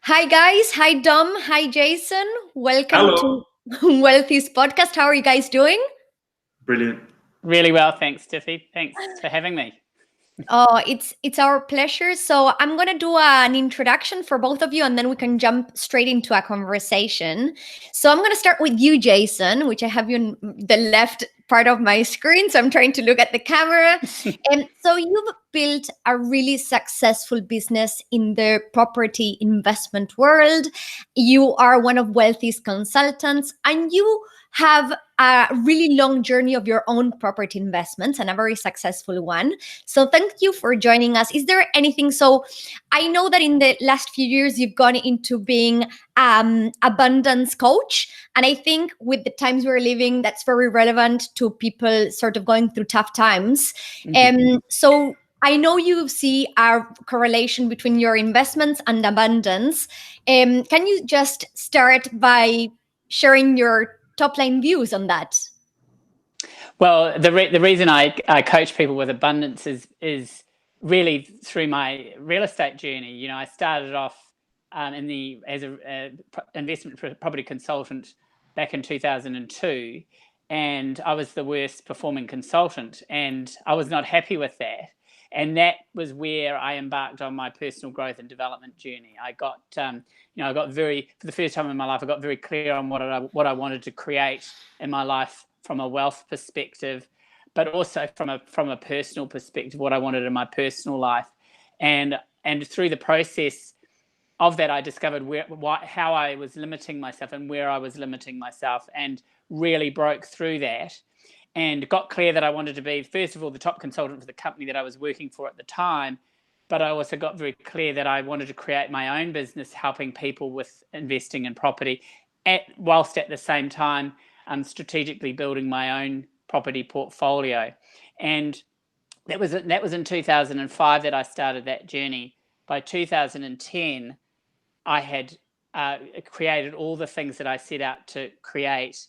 Hi, guys. Hi, Dom. Hi, Jason. Welcome Hello. to Wealthi's podcast. How are you guys doing? Brilliant. Really well, thanks, Tiffy. Thanks for having me. Oh, it's our pleasure. So I'm gonna do an introduction for both of you, and then we can jump straight into a conversation. So I'm gonna start with you, Jason, which I have you in the left part of my screen. So I'm trying to look at the camera. And so you've built a really successful business in the property investment world. You are one of Wealthi's consultants, and you have a really long journey of your own property investments and a very successful one. So thank you for joining us. Is there anything? So I know that in the last few years you've gone into being abundance coach, and I think with the times we're living, that's very relevant to people sort of going through tough times. So I know you see a correlation between your investments and abundance. Can you just start by sharing your top line views on that? Well, the reason I coach people with abundance is really through my real estate journey. You know, I started off as a investment property consultant back in 2002, and I was the worst performing consultant, and I was not happy with that. And that was where I embarked on my personal growth and development journey. I got, for the first time in my life, I got very clear on what I wanted to create in my life from a wealth perspective, but also from a personal perspective, what I wanted in my personal life. And through the process of that, I discovered how I was limiting myself and where I was limiting myself, and really broke through that and got clear that I wanted to be, first of all, the top consultant for the company that I was working for at the time. But I also got very clear that I wanted to create my own business, helping people with investing in property, whilst at the same time strategically building my own property portfolio. And that was in 2005 that I started that journey. By 2010, I had created all the things that I set out to create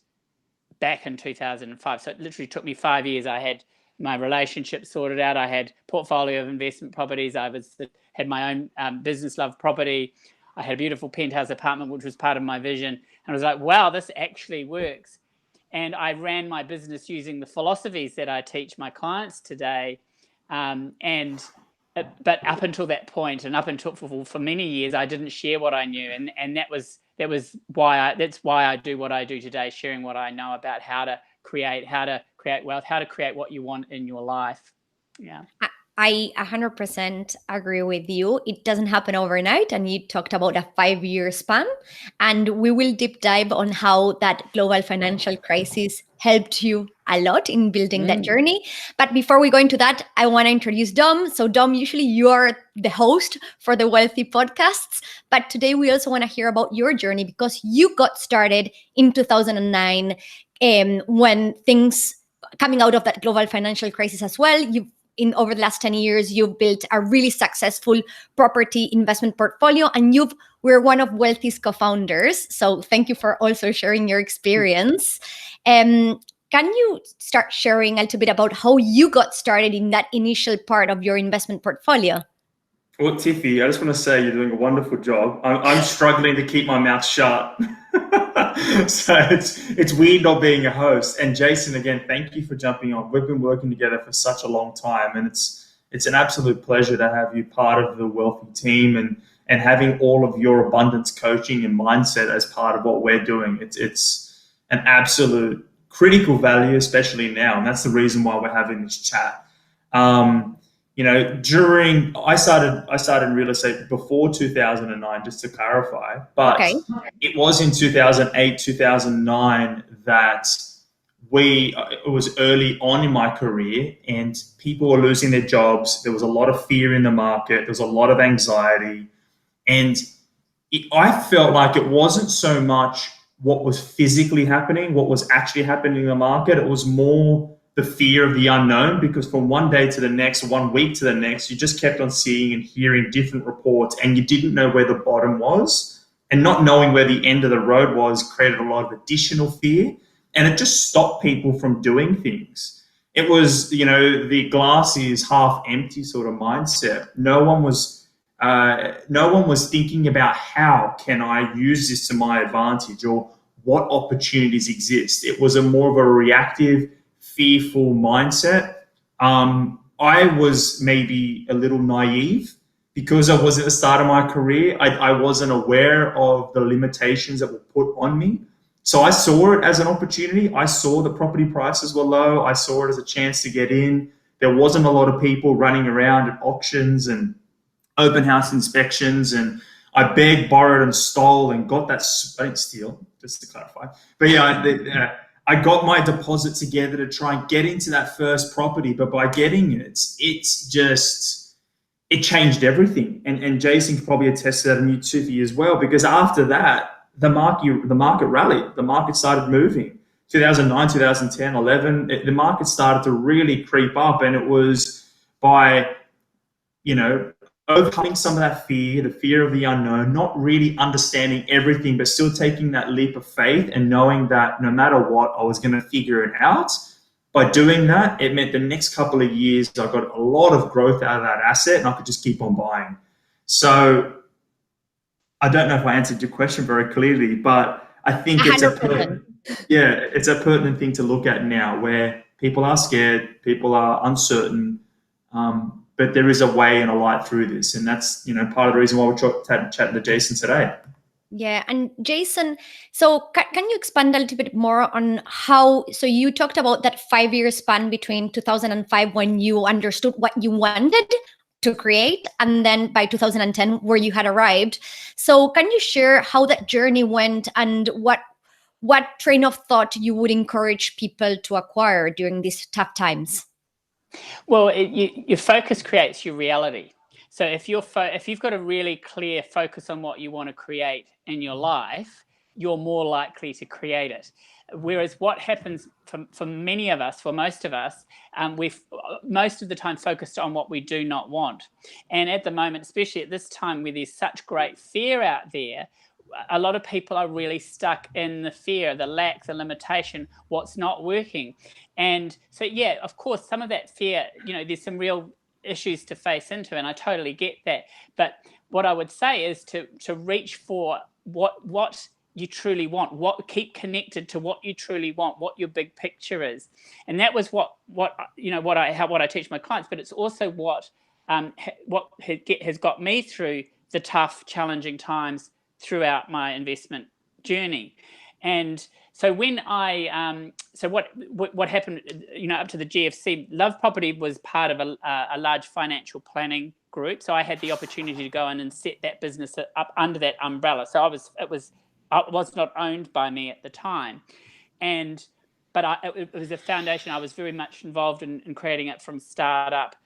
back in 2005. So it literally took me 5 years. I had my relationship sorted out. I had portfolio of investment properties. I had my own business love property. I had a beautiful penthouse apartment, which was part of my vision. And I was like, wow, this actually works. And I ran my business using the philosophies that I teach my clients today. But up until that point, and up until for many years, I didn't share what I knew, and that's why I do what I do today, sharing what I know about how to create wealth, how to create what you want in your life. Yeah. I 100% agree with you. It doesn't happen overnight. And you talked about a 5 year span. And we will deep dive on how that global financial crisis helped you a lot in building that journey. But before we go into that, I want to introduce Dom. So, Dom, usually you are the host for the Wealthi podcasts. But today we also want to hear about your journey, because you got started in 2009 when things coming out of that global financial crisis as well. Over the last 10 years, you've built a really successful property investment portfolio, and we're one of Wealthi's co-founders. So thank you for also sharing your experience. Can you start sharing a little bit about how you got started in that initial part of your investment portfolio? Well, Tiffy, I just want to say you're doing a wonderful job. I'm struggling to keep my mouth shut. So it's weird not being a host. And Jason, again, thank you for jumping on. We've been working together for such a long time, and it's an absolute pleasure to have you part of the Wealthi team, and having all of your abundance coaching and mindset as part of what we're doing. It's an absolute critical value, especially now, and that's the reason why we're having this chat. I started real estate before 2009, just to clarify, but Okay. it was in 2008, 2009 that it was early on in my career, and people were losing their jobs. There was a lot of fear in the market. There was a lot of anxiety. And I felt like it wasn't so much what was physically happening, what was actually happening in the market. It was more the fear of the unknown, because from one day to the next, 1 week to the next, you just kept on seeing and hearing different reports, and you didn't know where the bottom was. And not knowing where the end of the road was created a lot of additional fear, and it just stopped people from doing things. It was, the glass is half empty sort of mindset. No one was No one was thinking about how can I use this to my advantage or what opportunities exist. It was a more of a reactive, fearful mindset. I was maybe a little naive because I was at the start of my career. I wasn't aware of the limitations that were put on me. So I saw it as an opportunity. I saw the property prices were low. I saw it as a chance to get in. There wasn't a lot of people running around at auctions and open house inspections, and I begged, borrowed, and stole and got that. I didn't steal, just to clarify. But yeah, I got my deposit together to try and get into that first property. But by getting it, it changed everything. And Jason can probably attest to that, and you, Tiffy, as well, because after that, the market rallied. The market started moving. 2009, 2010, 11, the market started to really creep up, and it was by, overcoming some of that fear, the fear of the unknown, not really understanding everything, but still taking that leap of faith and knowing that no matter what, I was going to figure it out. By doing that, it meant the next couple of years, I got a lot of growth out of that asset, and I could just keep on buying. So I don't know if I answered your question very clearly, but I think it's a pertinent thing to look at now, where people are scared, people are uncertain, but there is a way and a light through this, and that's part of the reason why we're chatting to Jason today. Yeah, and Jason, so can you expand a little bit more on how? So you talked about that 5-year span between 2005 when you understood what you wanted to create, and then by 2010 where you had arrived. So can you share how that journey went and what train of thought you would encourage people to acquire during these tough times? Well, your focus creates your reality. So if you've got a really clear focus on what you want to create in your life, you're more likely to create it. Whereas what happens for many of us, for most of us, we've most of the time focused on what we do not want. And at the moment, especially at this time where there's such great fear out there, a lot of people are really stuck in the fear, the lack, the limitation, what's not working. And so, yeah, of course, some of that fear, there's some real issues to face into, and I totally get that. But what I would say is to reach for what you truly want, keep connected to what you truly want, what your big picture is. And that was what I teach my clients, but it's also what has got me through the tough, challenging times throughout my investment journey. And so when what happened, up to the GFC, Love Property was part of a large financial planning group. So I had the opportunity to go in and set that business up under that umbrella. So it was not owned by me at the time, but it was a foundation. I was very much involved in creating it from startup,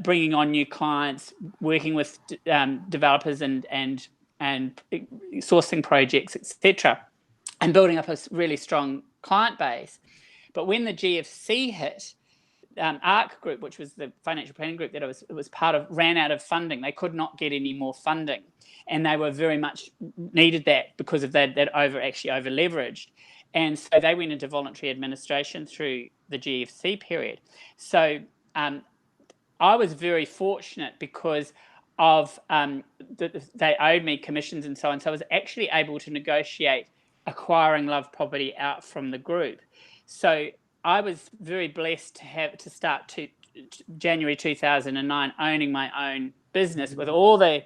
bringing on new clients, working with developers and sourcing projects, etc., and building up a really strong client base. But when the GFC hit, ARC Group, which was the financial planning group that it was part of, ran out of funding. They could not get any more funding, and they were very much needed that because of that over leveraged. And so they went into voluntary administration through the GFC period. So I was very fortunate because of they owed me commissions and so on. So I was actually able to negotiate acquiring Love Property out from the group. So I was very blessed to start January 2009 owning my own business with all the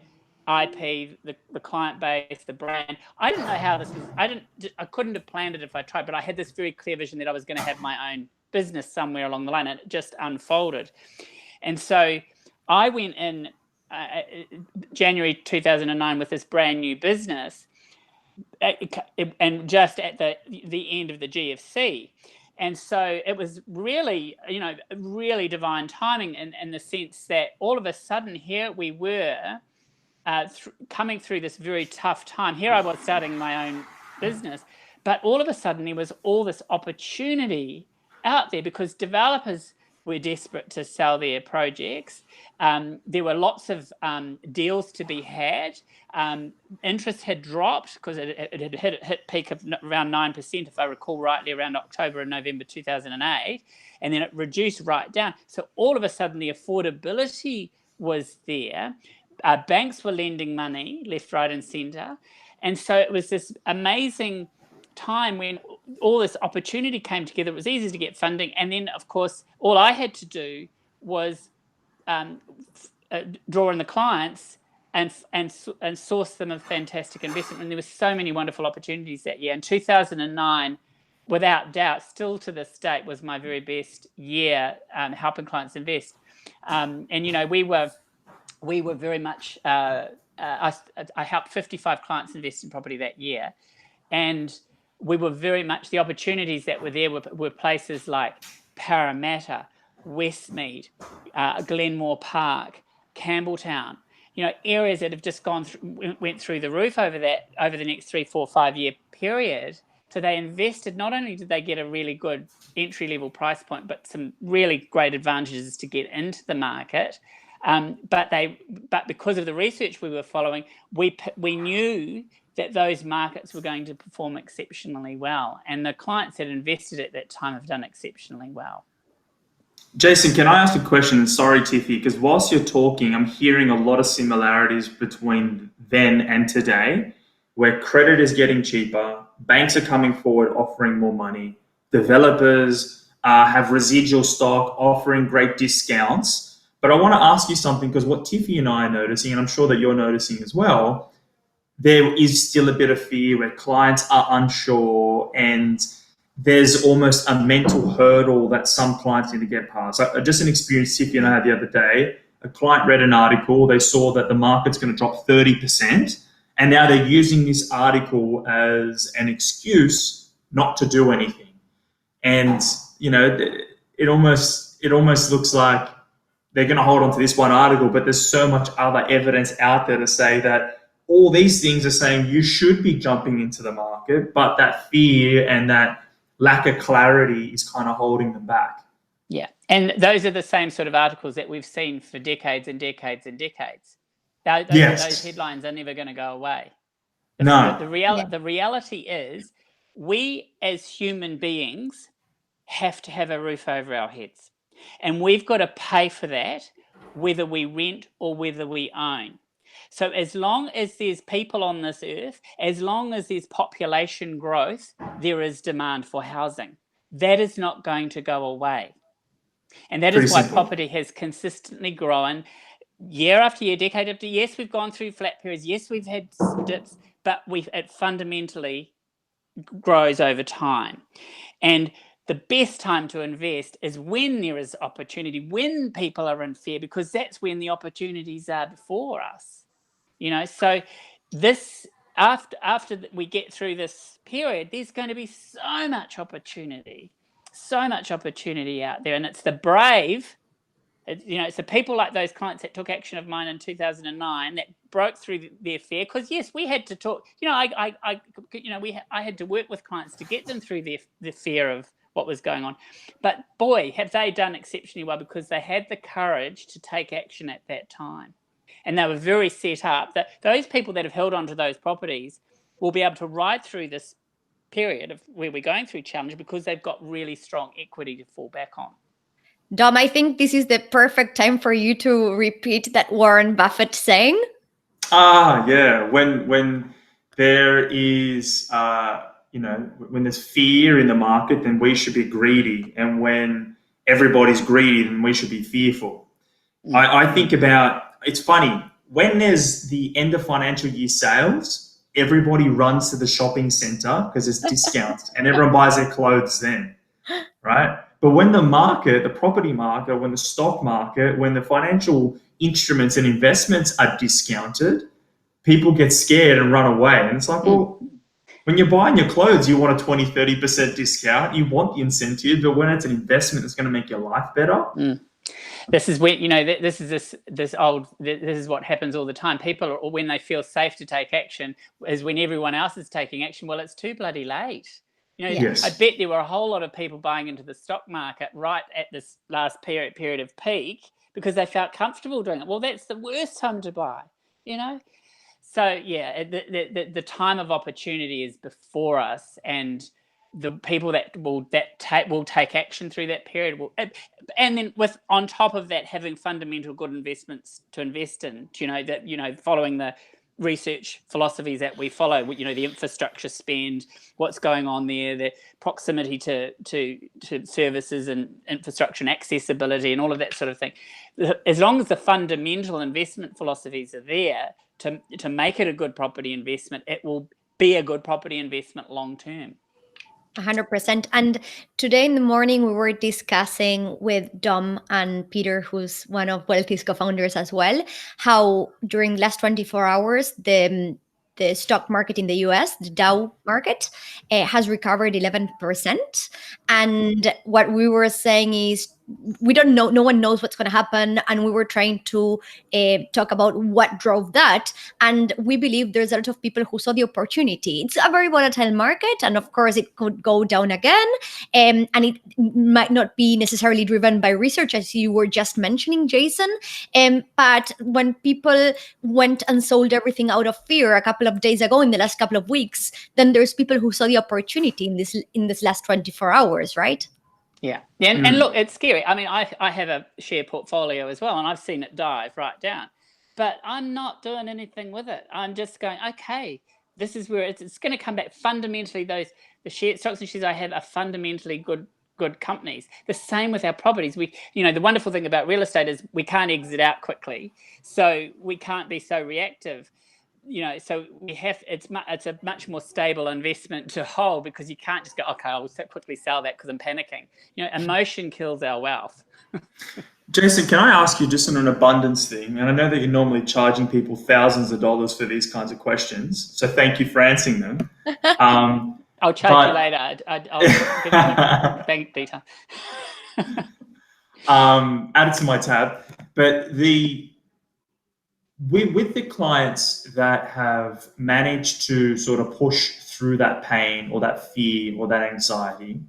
IP, the client base, the brand. I didn't know how this was. I couldn't have planned it if I tried, but I had this very clear vision that I was going to have my own business somewhere along the line, and it just unfolded. And so I went in January 2009 with this brand new business, and just at the end of the GFC. And so it was really, really divine timing in the sense that all of a sudden here we were coming through this very tough time. Here I was starting my own business, but all of a sudden there was all this opportunity out there because developers were desperate to sell their projects. There were lots of deals to be had. Interest had dropped because it had hit peak of around 9%, if I recall rightly, around October and November 2008, and then it reduced right down. So all of a sudden the affordability was there. banks were lending money left, right, and centre. And so it was this amazing time when all this opportunity came together. It was easy to get funding. And then, of course, all I had to do was draw in the clients and source them a fantastic investment. And there were so many wonderful opportunities that year. In 2009, without doubt, still to this date, was my very best year helping clients invest. And we were very much. I helped 55 clients invest in property that year, and we were very much, the opportunities that were there were places like Parramatta, Westmead, Glenmore Park, Campbelltown. Areas that have just went through the roof over the next 3, 4, 5 year period. So they invested. Not only did they get a really good entry level price point, but some really great advantages to get into the market. But because of the research we were following, we knew that those markets were going to perform exceptionally well, and the clients that invested at that time have done exceptionally well. Jason, can I ask a question? And sorry, Tiffy, because whilst you're talking, I'm hearing a lot of similarities between then and today, where credit is getting cheaper, banks are coming forward offering more money, developers have residual stock offering great discounts. But I want to ask you something, because what Tiffy and I are noticing, and I'm sure that you're noticing as well, there is still a bit of fear where clients are unsure, and there's almost a mental hurdle that some clients need to get past. So just an experience Tiffy and I had the other day. A client read an article, they saw that the market's going to drop 30%, and now they're using this article as an excuse not to do anything. And, it almost looks like they're going to hold on to this one article, but there's so much other evidence out there to say that all these things are saying you should be jumping into the market, but that fear and that lack of clarity is kind of holding them back. Yeah, and those are the same sort of articles that we've seen for decades and decades and decades. Those headlines are never going to go away. The reality is, we as human beings have to have a roof over our heads, and we've got to pay for that, whether we rent or whether we own. So as long as there's people on this earth, as long as there's population growth, there is demand for housing. That is not going to go away. And that is why property has consistently grown year after year, decade after year. Yes, we've gone through flat periods. Yes, we've had dips, but it fundamentally grows over time. And the best time to invest is when there is opportunity, when people are in fear, because that's when the opportunities are before us. So this after we get through this period, there's going to be so much opportunity out there, and it's the brave. It's the people like those clients that took action of mine in 2009 that broke through their fear. Because yes, we had to talk. I had to work with clients to get them through the fear of what was going on. But boy, have they done exceptionally well, because they had the courage to take action at that time. And they were very set up that those people that have held on to those properties will be able to ride through this period of where we're going through challenge, because they've got really strong equity to fall back on. Dom, I think this is the perfect time for you to repeat that Warren Buffett saying. Yeah. When there is, when there's fear in the market, then we should be greedy. And when everybody's greedy, then we should be fearful. I think about, it's funny, when there's the end of financial year sales, everybody runs to the shopping center because it's discounts and everyone buys their clothes then, right? But when the property market, when the stock market, when the financial instruments and investments are discounted, people get scared and run away. And it's like, well, when you're buying your clothes, you want a 20, 30% discount. You want the incentive, but when it's an investment that's going to make your life better. This is when, this is what happens all the time. People, when they feel safe to take action, is when everyone else is taking action. Well, it's too bloody late. Yes. I bet there were a whole lot of people buying into the stock market right at this last period of peak because they felt comfortable doing it. Well, that's the worst time to buy, So yeah, the time of opportunity is before us, and the people that will take action through that period and then on top of that, having fundamental good investments to invest in, following the research philosophies that we follow, the infrastructure spend, what's going on there, the proximity to services and infrastructure and accessibility and all of that sort of thing. As long as the fundamental investment philosophies are there to make it a good property investment, it will be a good property investment long term. 100%. And today in the morning, we were discussing with Dom and Peter, who's one of Wealthi's co-founders as well, how during the last 24 hours, the stock market in the US, the Dow market, has recovered 11%. And what we were saying is, we don't know, no one knows what's going to happen. And we were trying to talk about what drove that. And we believe there's a lot of people who saw the opportunity. It's a very volatile market. And of course, it could go down again. And it might not be necessarily driven by research, as you were just mentioning, Jason. But when people went and sold everything out of fear a couple of days ago, in the last couple of weeks, then there's people who saw the opportunity in this last 24 hours, right? Yeah. And look, it's scary. I mean, I have a share portfolio as well, and I've seen it dive right down, but I'm not doing anything with it. I'm just going, okay, this is where it's going to come back. Fundamentally, the stocks and shares I have are fundamentally good companies. The same with our properties. The wonderful thing about real estate is we can't exit out quickly, so we can't be so reactive. So it's a much more stable investment to hold, because you can't just go, okay, I'll quickly sell that because I'm panicking. Emotion kills our wealth. Jason, can I ask you just on an abundance thing? And I know that you're normally charging people thousands of dollars for these kinds of questions, so thank you for answering them. I'll charge you later. I'll give you the bank detail. Add it to my tab. But with the clients that have managed to sort of push through that pain or that fear or that anxiety,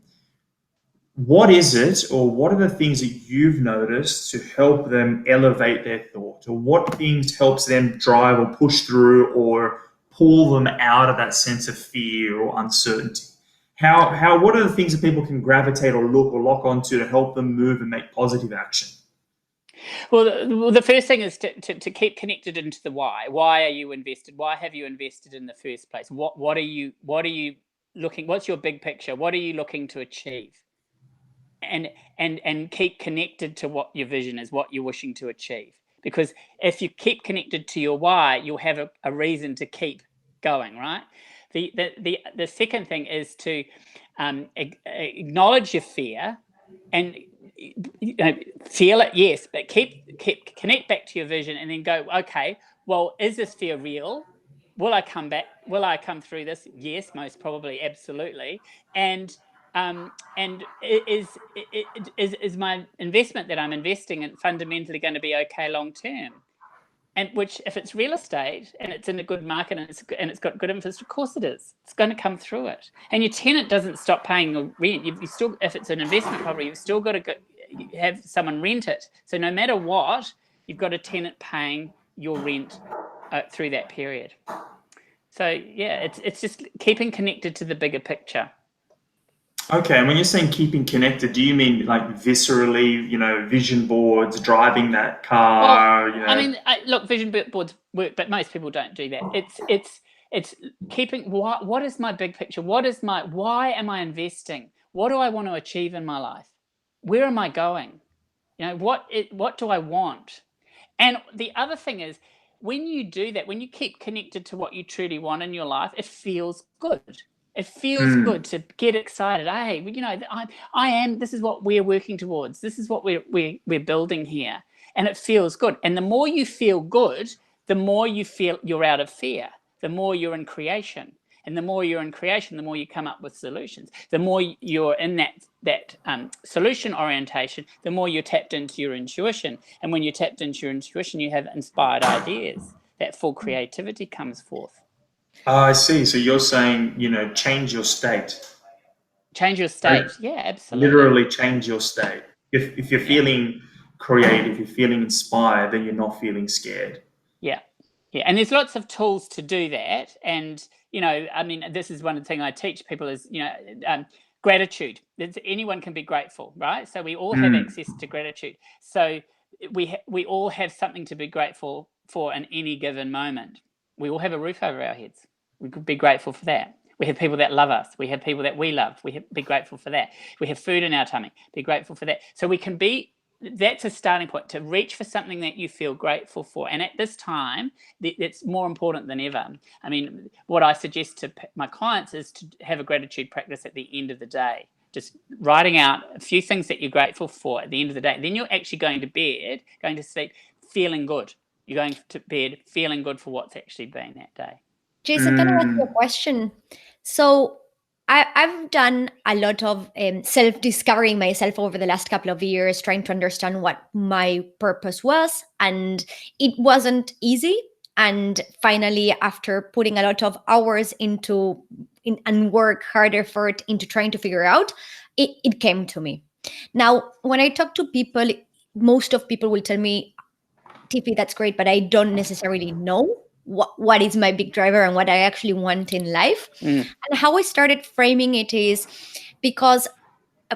what is it, or what are the things that you've noticed to help them elevate their thought, or what things helps them drive or push through or pull them out of that sense of fear or uncertainty? What are the things that people can gravitate or look or lock onto to help them move and make positive action? Well, the first thing is to keep connected into the why. Why are you invested? Why have you invested in the first place? What are you looking? What's your big picture? What are you looking to achieve? And keep connected to what your vision is, what you're wishing to achieve. Because if you keep connected to your why, you'll have a reason to keep going, right? The second thing is to acknowledge your fear and feel it, yes, but connect back to your vision, and then go, okay, well, is this fear real? Will I come back? Will I come through this? Yes, most probably, absolutely. And is my investment that I'm investing in fundamentally going to be okay long term? And which, if it's real estate and it's in a good market and it's got good infrastructure, of course it is. It's going to come through it. And your tenant doesn't stop paying your rent. You still, if it's an investment property, you've still got to have someone rent it. So no matter what, you've got a tenant paying your rent through that period. So yeah, it's just keeping connected to the bigger picture. Okay, and when you're saying keeping connected, do you mean like viscerally, vision boards, driving that car? Well, I mean, look, vision boards work, but most people don't do that. It's keeping, what is my big picture? Why am I investing? What do I want to achieve in my life? Where am I going? What do I want? And the other thing is, when you do that, when you keep connected to what you truly want in your life, it feels good. It feels good to get excited. Hey, I am. This is what we're working towards. This is what we're building here, and it feels good. And the more you feel good, the more you feel you're out of fear. The more you're in creation, and the more you're in creation, the more you come up with solutions. The more you're in that solution orientation, the more you're tapped into your intuition. And when you're tapped into your intuition, you have inspired ideas. That full creativity comes forth. I see. So you're saying, change your state. Change your state. Yeah, absolutely. Literally change your state. If you're feeling creative, you're feeling inspired, then you're not feeling scared. Yeah. Yeah, and there's lots of tools to do that. And, I mean, this is one of the things I teach people is, gratitude. Anyone can be grateful, right? So we all have access to gratitude. So we all have something to be grateful for in any given moment. We all have a roof over our heads. We could be grateful for that. We have people that love us. We have people that we love. Be grateful for that. We have food in our tummy. Be grateful for that. So we can be. That's a starting point, to reach for something that you feel grateful for. And at this time, it's more important than ever. I mean, what I suggest to my clients is to have a gratitude practice at the end of the day. Just writing out a few things that you're grateful for at the end of the day. Then you're actually going to sleep feeling good. You're going to bed feeling good for what's actually been that day. Jason, can I ask you a question? So I've done a lot of self-discovering myself over the last couple of years, trying to understand what my purpose was. And it wasn't easy. And finally, after putting a lot of hours and work, hard effort into trying to figure out, it came to me. Now, when I talk to people, most of people will tell me, Tiffy, that's great, but I don't necessarily know what is my big driver and what I actually want in life. And how I started framing it is because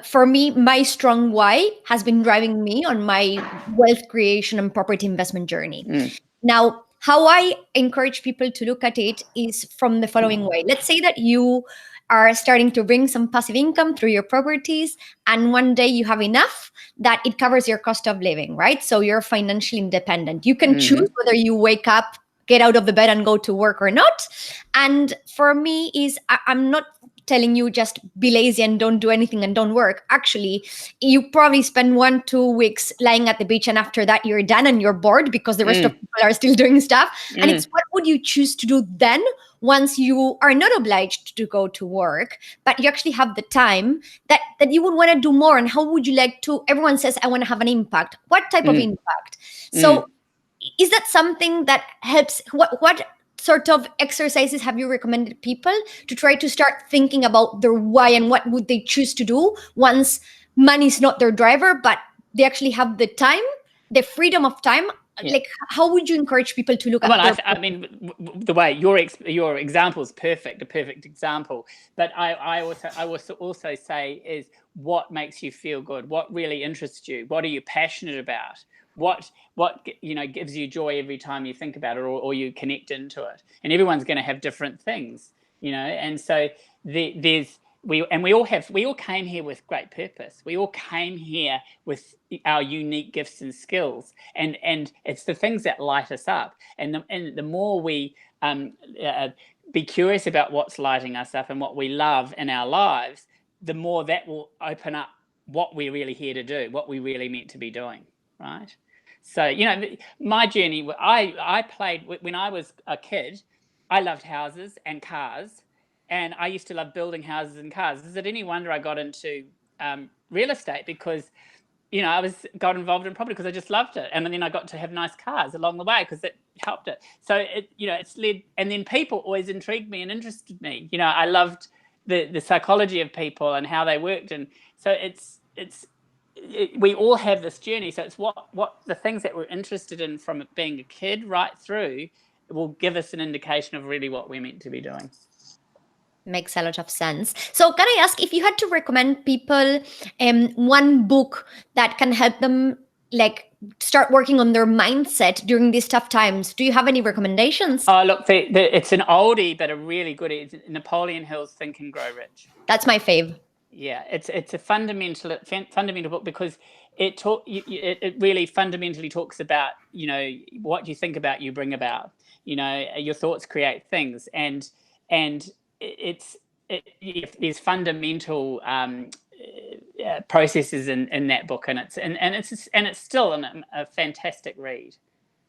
for me, my strong why has been driving me on my wealth creation and property investment journey. Now, how I encourage people to look at it is from the following way. Let's say that you are starting to bring some passive income through your properties, and one day you have enough that it covers your cost of living, right? So you're financially independent. You can choose whether you wake up, get out of the bed and go to work or not. And for me I'm not telling you just be lazy and don't do anything and don't work. Actually, you probably spend 1-2 weeks lying at the beach, and after that you're done and you're bored because the rest of people are still doing stuff. And it's what would you choose to do then once you are not obliged to go to work, but you actually have the time that you would want to do more. And how would you like to, everyone says, I want to have an impact. What type of impact? So is that something that helps? What sort of exercises have you recommended people to try to start thinking about their why and what would they choose to do once money is not their driver, but they actually have the time, the freedom of time? Like, how would you encourage people to look at? Well, I mean, the way your example is perfect, a perfect example. But I also say is what makes you feel good, what really interests you, what are you passionate about, what gives you joy every time you think about it or you connect into it. And everyone's going to have different things, and so we all came here with great purpose. We all came here with our unique gifts and skills, and it's the things that light us up. And the more we be curious about what's lighting us up and what we love in our lives, the more that will open up what we're really here to do, what we really meant to be doing, right? So my journey. I played when I was a kid. I loved houses and cars. And I used to love building houses and cars. Is it any wonder I got into real estate? Because, I got involved in property because I just loved it. And then I got to have nice cars along the way because it helped it. So, it's led. And then people always intrigued me and interested me. I loved the psychology of people and how they worked. And so we all have this journey. So it's what the things that we're interested in from being a kid right through will give us an indication of really what we're meant to be doing. Makes a lot of sense. So can I ask if you had to recommend people one book that can help them start working on their mindset during these tough times? Do you have any recommendations? Oh, look, it's an oldie, but a really good. It's Napoleon Hill's Think and Grow Rich. That's my fave. Yeah, it's a fundamental book because it really fundamentally talks about what you think about you bring about. Your thoughts create things, and there's fundamental processes in that book, and it's still a fantastic read.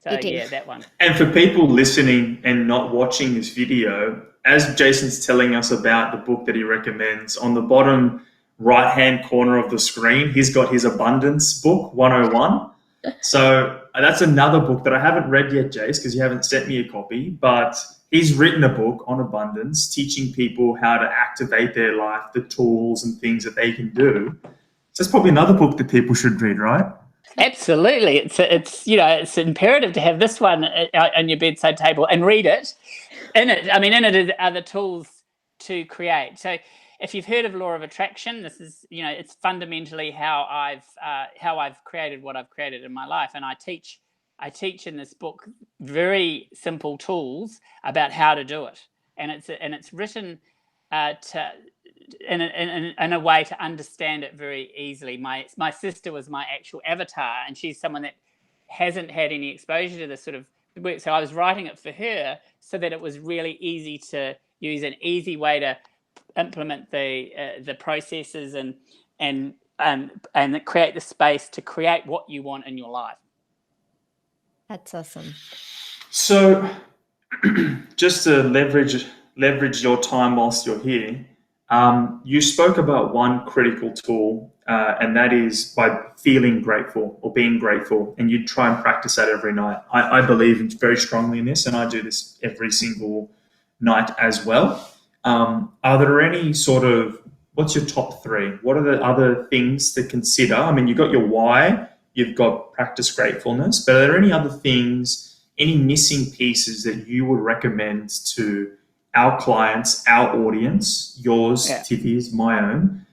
So that one. And for people listening and not watching this video, as Jason's telling us about the book that he recommends, on the bottom right-hand corner of the screen, he's got his Abundance book 101. So that's another book that I haven't read yet, Jace, because you haven't sent me a copy, but he's written a book on abundance, teaching people how to activate their life, the tools and things that they can do. So that's probably another book that people should read, right? Absolutely. It's imperative to have this one on your bedside table and read it. In it are the tools to create. So if you've heard of law of attraction, this is, it's fundamentally how I've created what I've created in my life. And I teach in this book very simple tools about how to do it. And it's written in a way to understand it very easily. My sister was my actual avatar, and she's someone that hasn't had any exposure to this sort of work. So I was writing it for her so that it was really easy to use, an easy way to implement the processes and create the space to create what you want in your life. That's awesome. So just to leverage your time whilst you're here, you spoke about one critical tool, and that is by feeling grateful or being grateful, and you try and practice that every night. I believe very strongly in this, and I do this every single night as well. Are there any what's your top three? What are the other things to consider? I mean, you've got your why, you've got practice gratefulness, but are there any other things, any missing pieces that you would recommend to our clients, our audience, yours, Tiffy's, my own,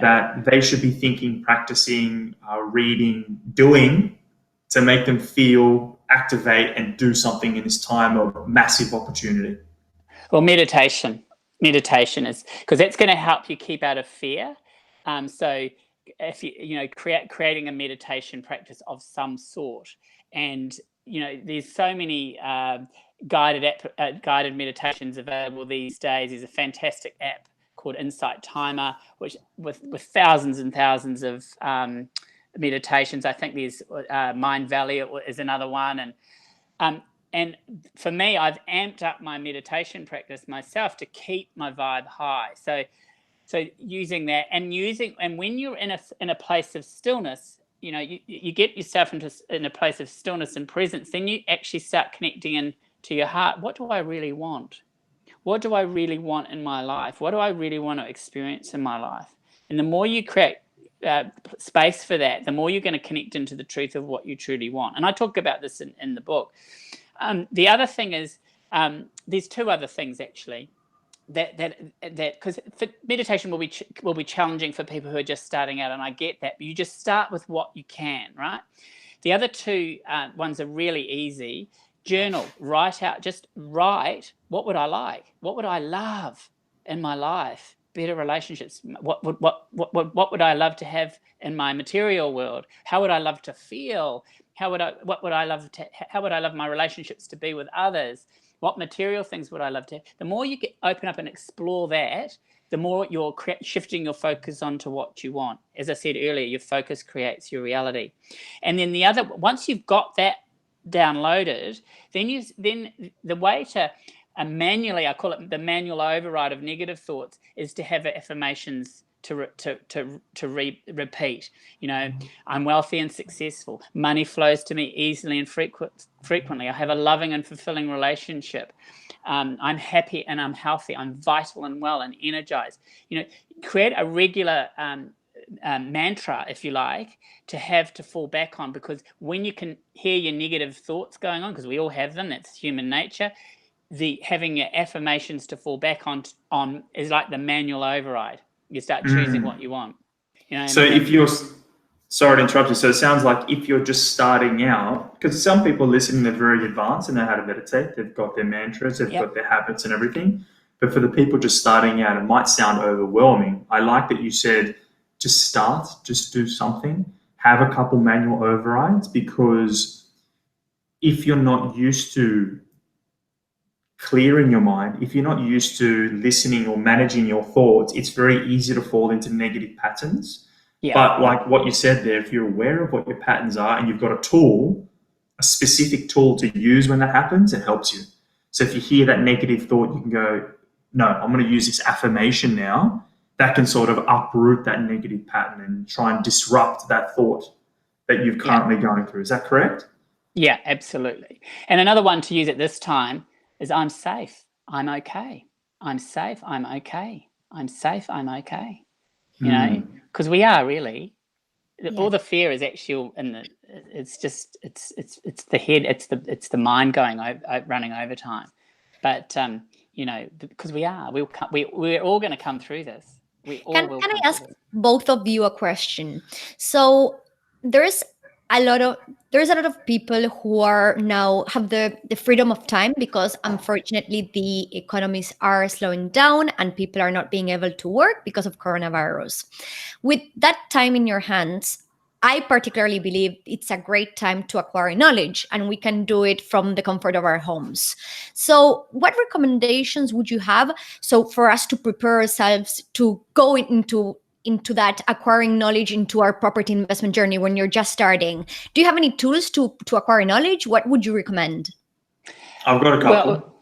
that they should be thinking, practicing, reading, doing to make them feel, activate, and do something in this time of massive opportunity? Well, meditation is, because that's going to help you keep out of fear. So if creating a meditation practice of some sort, and there's so many guided meditations available these days. There's a fantastic app called Insight Timer, which with thousands and thousands of meditations. I think there's Mind Valley is another one, and for me, I've amped up my meditation practice myself to keep my vibe high. So using that, and when you're in a place of stillness, you get yourself in a place of stillness and presence, then you actually start connecting in to your heart. What do I really want? What do I really want in my life? What do I really want to experience in my life? And the more you create space for that, the more you're going to connect into the truth of what you truly want. And I talk about this in the book. The other thing is, there's two other things actually that because meditation will be challenging for people who are just starting out, and I get that, but you just start with what you can, right? The other two ones are really easy. Journal, write, what would I like? What would I love in my life? Better relationships. What would I love to have in my material world? How would I love to feel? How would I love my relationships to be with others? What material things would I love to have? The more you open up and explore that, the more you're shifting your focus onto what you want. As I said earlier, your focus creates your reality. And then once you've got that downloaded, then the way to manually, I call it the manual override of negative thoughts, is to have affirmations to repeat. I'm wealthy and successful. Money flows to me easily and frequently. I have a loving and fulfilling relationship. I'm happy and I'm healthy. I'm vital and well and energized. Create a regular mantra, if you like, to fall back on, because when you can hear your negative thoughts going on, because we all have them, that's human nature, having your affirmations to fall back on is like the manual override. You start choosing what you want. So if you're, sorry to interrupt you, so it sounds like if you're just starting out, because some people listening, they're very advanced and know how to meditate, they've got their mantras, they've got their habits and everything, but for the people just starting out, it might sound overwhelming. I like that you said just start, just do something, have a couple manual overrides, because if you're not used to clearing your mind, if you're not used to listening or managing your thoughts, it's very easy to fall into negative patterns. But like what you said there, if you're aware of what your patterns are and you've got a tool, a specific tool to use when that happens, it helps you. So if you hear that negative thought, you can go, no, I'm going to use this affirmation now. That can sort of uproot that negative pattern and try and disrupt that thought that you're currently going through. Is that correct? Yeah, absolutely. And another one to use at this time is I'm safe, I'm okay. I'm safe, I'm okay. I'm safe, I'm okay. Because we are really. all the fear is actually it's the head, it's the mind going running overtime. But because we're all going to come through this. Can I ask both of you a question? So there's a lot of people who are now have the freedom of time, because unfortunately the economies are slowing down and people are not being able to work because of coronavirus. With that time in your hands, I particularly believe it's a great time to acquire knowledge, and we can do it from the comfort of our homes. So what recommendations would you have so for us to prepare ourselves to go into that acquiring knowledge into our property investment journey when you're just starting? Do you have any tools to acquire knowledge? What would you recommend? I've got a couple.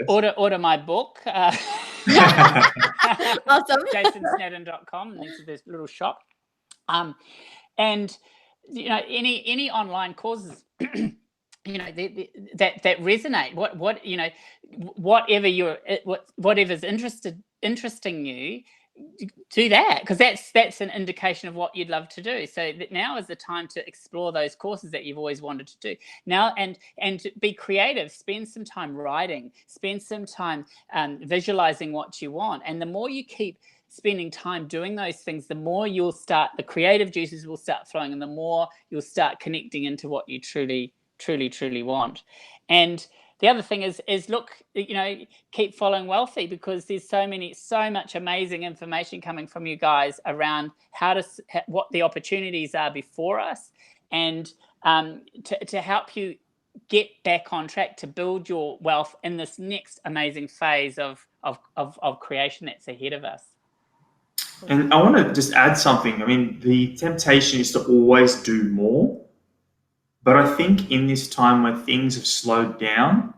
Order my book. Awesome. JasonSnaddon.com. This is this little shop. And any online courses that resonate, whatever's interesting you, do that, because that's an indication of what you'd love to do. So that now is the time to explore those courses that you've always wanted to do now, and to be creative. Spend some time writing, spend some time visualizing what you want, and the more you keep spending time doing those things, the more the creative juices will start flowing, and the more you'll start connecting into what you truly want. And the other thing is look, keep following Wealthi, because there's so much amazing information coming from you guys around what the opportunities are before us, and to help you get back on track to build your wealth in this next amazing phase of creation that's ahead of us. And I want to just add something. I mean, the temptation is to always do more. But I think in this time where things have slowed down,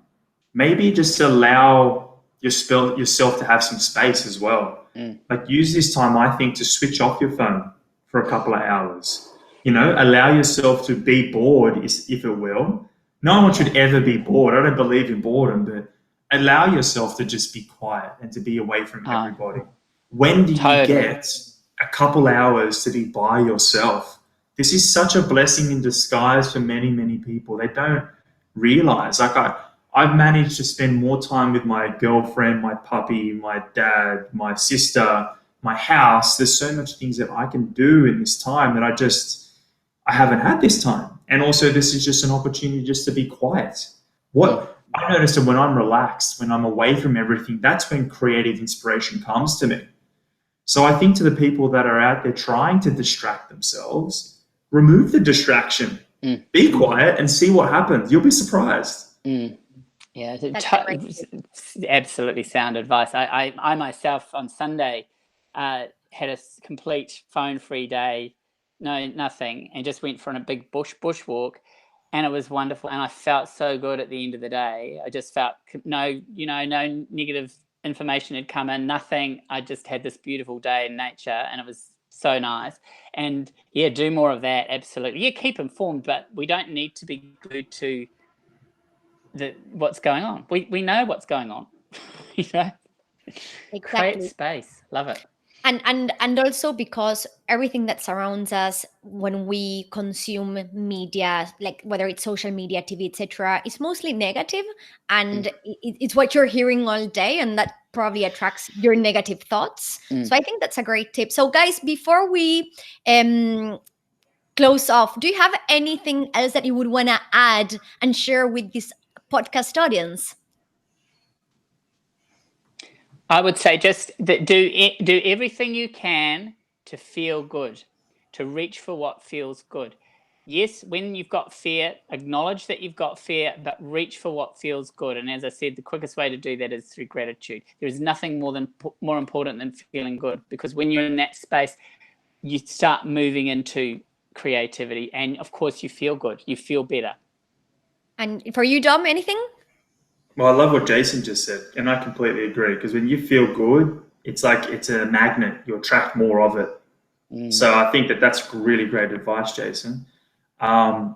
maybe just allow yourself to have some space as well. Like, use this time, I think, to switch off your phone for a couple of hours. Allow yourself to be bored, if it will. No one should ever be bored. I don't believe in boredom, but allow yourself to just be quiet and to be away from everybody. When do you get a couple hours to be by yourself? This is such a blessing in disguise for many, many people. They don't realize. Like, I've managed to spend more time with my girlfriend, my puppy, my dad, my sister, my house. There's so much things that I can do in this time that I haven't had this time. And also, this is just an opportunity just to be quiet. What I noticed that when I'm relaxed, when I'm away from everything, that's when creative inspiration comes to me. So I think to the people that are out there trying to distract themselves, remove the distraction, be quiet, and see what happens. You'll be surprised. Yeah, absolutely sound advice. I myself on Sunday had a complete phone-free day, nothing, and just went for a big bush walk, and it was wonderful. And I felt so good at the end of the day. I just felt no negative information had come in, nothing. I just had this beautiful day in nature, and it was so nice. And do more of that. Absolutely. Keep informed, but we don't need to be glued to what's going on. We know what's going on. Exactly. Create space. Love it. And also because everything that surrounds us when we consume media, like whether it's social media, TV, etc., is mostly negative, and it's what you're hearing all day, and that probably attracts your negative thoughts. So I think that's a great tip. So guys, before we close off, do you have anything else that you would want to add and share with this podcast audience? I would say just that do everything you can to feel good, to reach for what feels good. Yes, when you've got fear, acknowledge that you've got fear, but reach for what feels good. And as I said, the quickest way to do that is through gratitude. There is nothing more important than feeling good, because when you're in that space, you start moving into creativity, and of course you feel good, you feel better. And for you, Dom, anything? Well, I love what Jason just said, and I completely agree, because when you feel good, it's like it's a magnet. You attract more of it. So I think that's really great advice, Jason. For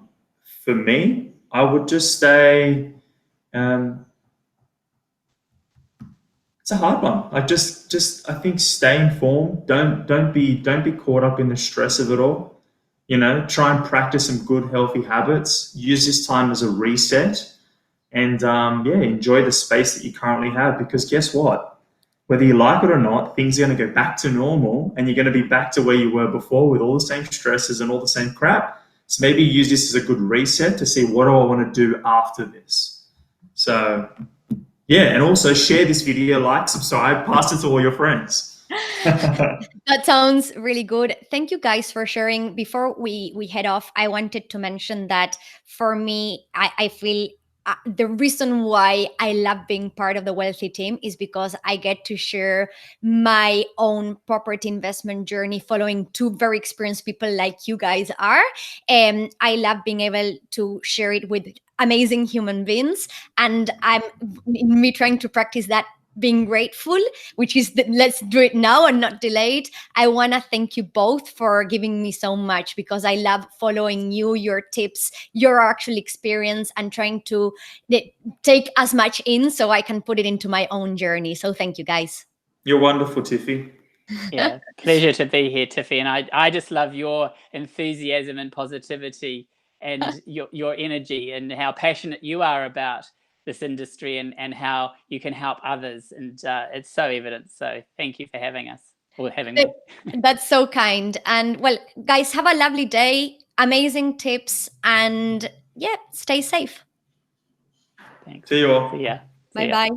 me, I would just say it's a hard one. Like just I think stay informed. Don't be caught up in the stress of it all. You know, try and practice some good healthy habits. Use this time as a reset, and yeah, enjoy the space that you currently have. Because guess what? Whether you like it or not, things are going to go back to normal, and you're going to be back to where you were before with all the same stresses and all the same crap. So maybe use this as a good reset to see, what do I want to do after this? So yeah, and also share this video, like, subscribe, pass it to all your friends. That sounds really good. Thank you guys for sharing. Before we head off, I wanted to mention that for me, I feel the reason why I love being part of the Wealthi team is because I get to share my own property investment journey following two very experienced people like you guys are. And I love being able to share it with amazing human beings. And I'm me trying to practice that being grateful, which is let's do it now and not delay it. I want to thank you both for giving me so much, because I love following you, your tips, your actual experience, and trying to take as much in so I can put it into my own journey. So thank you guys. You're wonderful, Tiffy. Yeah, pleasure to be here, Tiffy. And I just love your enthusiasm and positivity and your energy, and how passionate you are about this industry, and how you can help others. And it's so evident. So thank you for having us, or having me. That's so kind. And well, guys, have a lovely day. Amazing tips. And yeah, stay safe. Thanks. See you all. See ya. Bye-bye.